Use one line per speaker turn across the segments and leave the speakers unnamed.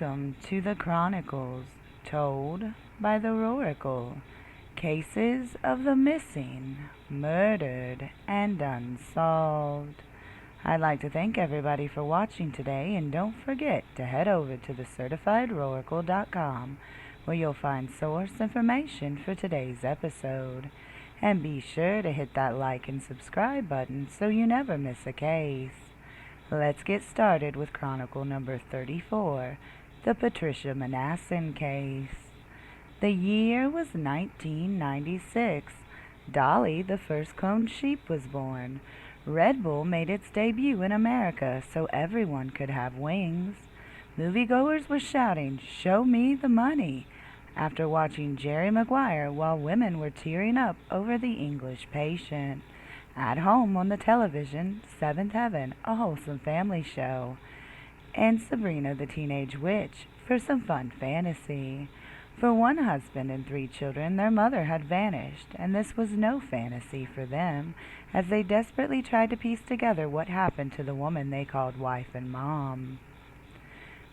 Welcome to the Chronicles, told by the Chronikle. Cases of the missing, murdered, and unsolved. I'd like to thank everybody for watching today, and don't forget to head over to thecertifiedchronikle.com where you'll find source information for today's episode. And be sure to hit that like and subscribe button so you never miss a case. Let's get started with Chronicle number 34, the Patricia Minassian case. The year was 1996. Dolly, the first cloned sheep, was born. Red Bull made its debut in America so everyone could have wings. Moviegoers were shouting, "Show me the money," after watching Jerry Maguire, while women were tearing up over The English Patient. At home on the television, Seventh Heaven, a wholesome family show, and Sabrina the Teenage Witch for some fun fantasy. For one husband and 3 children, their mother had vanished, and this was no fantasy for them, as they desperately tried to piece together what happened to the woman they called wife and mom.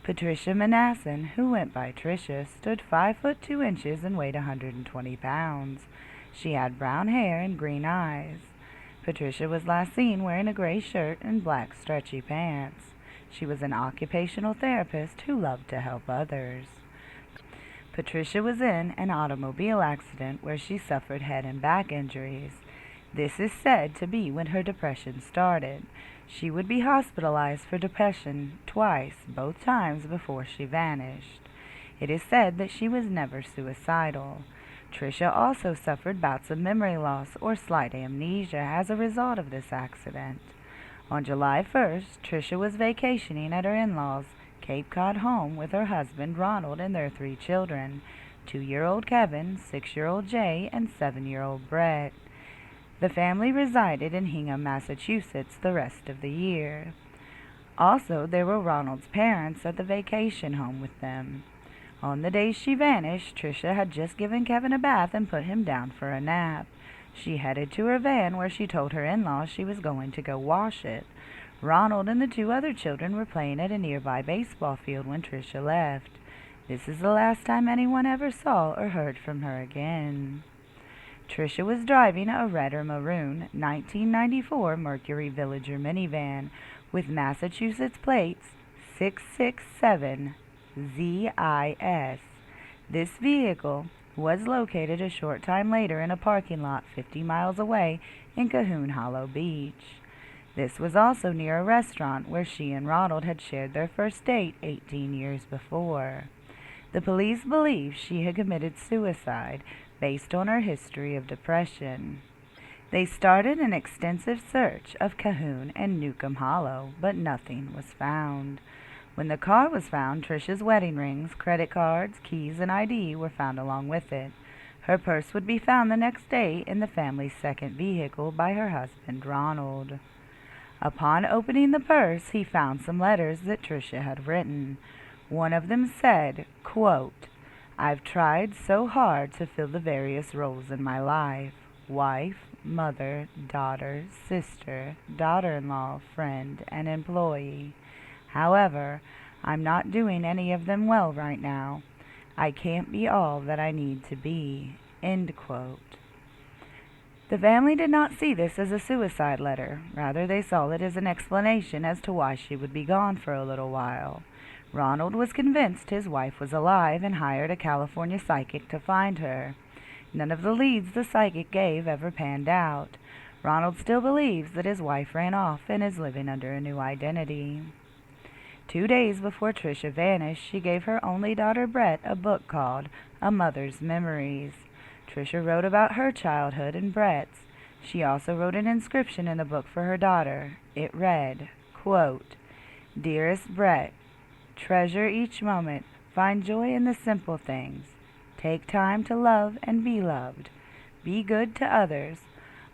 Patricia Minassian, who went by Tricia, stood 5 foot 2 inches and weighed 120 pounds. She had brown hair and green eyes. Patricia was last seen wearing a gray shirt and black stretchy pants. She was an occupational therapist who loved to help others. Patricia was in an automobile accident where she suffered head and back injuries. This is said to be when her depression started. She would be hospitalized for depression twice, both times before she vanished. It is said that she was never suicidal. Tricia also suffered bouts of memory loss or slight amnesia as a result of this accident. On July 1st, Tricia was vacationing at her in-laws' Cape Cod home with her husband Ronald and their 3 children, 2-year-old Kevin, 6-year-old Jay, and 7-year-old Brett. The family resided in Hingham, Massachusetts the rest of the year. Also, there were Ronald's parents at the vacation home with them. On the day she vanished, Tricia had just given Kevin a bath and put him down for a nap. She headed to her van where she told her in-laws she was going to go wash it. Ronald and the 2 other children were playing at a nearby baseball field when Tricia left. This is the last time anyone ever saw or heard from her again. Tricia was driving a red or maroon 1994 Mercury Villager minivan with Massachusetts plates 667 ZIS. This vehicle was located a short time later in a parking lot 50 miles away in Cahoon Hollow Beach. This was also near a restaurant where she and Ronald had shared their first date 18 years before. The police believe she had committed suicide based on her history of depression. They started an extensive search of Cahoon and Newcomb Hollow, but nothing was found. When the car was found, Tricia's wedding rings, credit cards, keys, and ID were found along with it. Her purse would be found the next day in the family's second vehicle by her husband, Ronald. Upon opening the purse, he found some letters that Tricia had written. One of them said, quote, "I've tried so hard to fill the various roles in my life: wife, mother, daughter, sister, daughter-in-law, friend, and employee. However, I'm not doing any of them well right now. I can't be all that I need to be." End quote. The family did not see this as a suicide letter. Rather, they saw it as an explanation as to why she would be gone for a little while. Ronald was convinced his wife was alive and hired a California psychic to find her. None of the leads the psychic gave ever panned out. Ronald still believes that his wife ran off and is living under a new identity. 2 days before Tricia vanished, she gave her only daughter Brett a book called A Mother's Memories. Tricia wrote about her childhood and Brett's. She also wrote an inscription in the book for her daughter. It read, quote, "Dearest Brett, treasure each moment. Find joy in the simple things. Take time to love and be loved. Be good to others.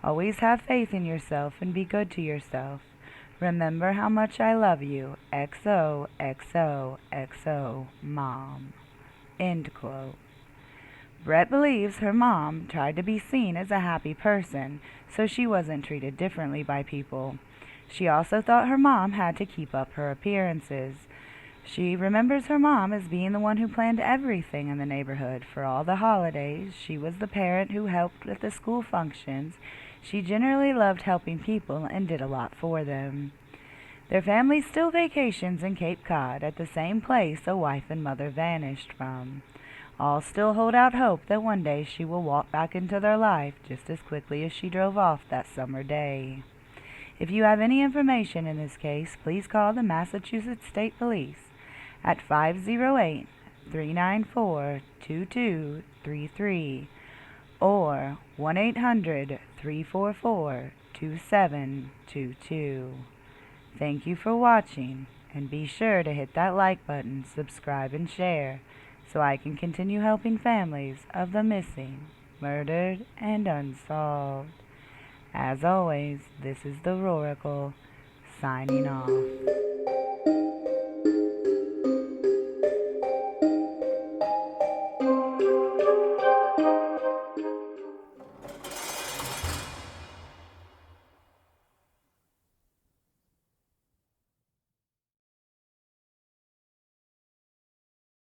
Always have faith in yourself and be good to yourself. Remember how much I love you. XOXOXO, Mom." End quote. Brett believes her mom tried to be seen as a happy person, so she wasn't treated differently by people. She also thought her mom had to keep up her appearances. She remembers her mom as being the one who planned everything in the neighborhood for all the holidays. She was the parent who helped with the school functions. She generally loved helping people and did a lot for them. Their family still vacations in Cape Cod, at the same place a wife and mother vanished from. All still hold out hope that one day she will walk back into their life just as quickly as she drove off that summer day. If you have any information in this case, please call the Massachusetts State Police at 508-394-2233 or 1-800-344-2722. Thank you for watching, and be sure to hit that like button, subscribe, and share so I can continue helping families of the missing, murdered, and unsolved. As always, this is the Chronikle, signing off.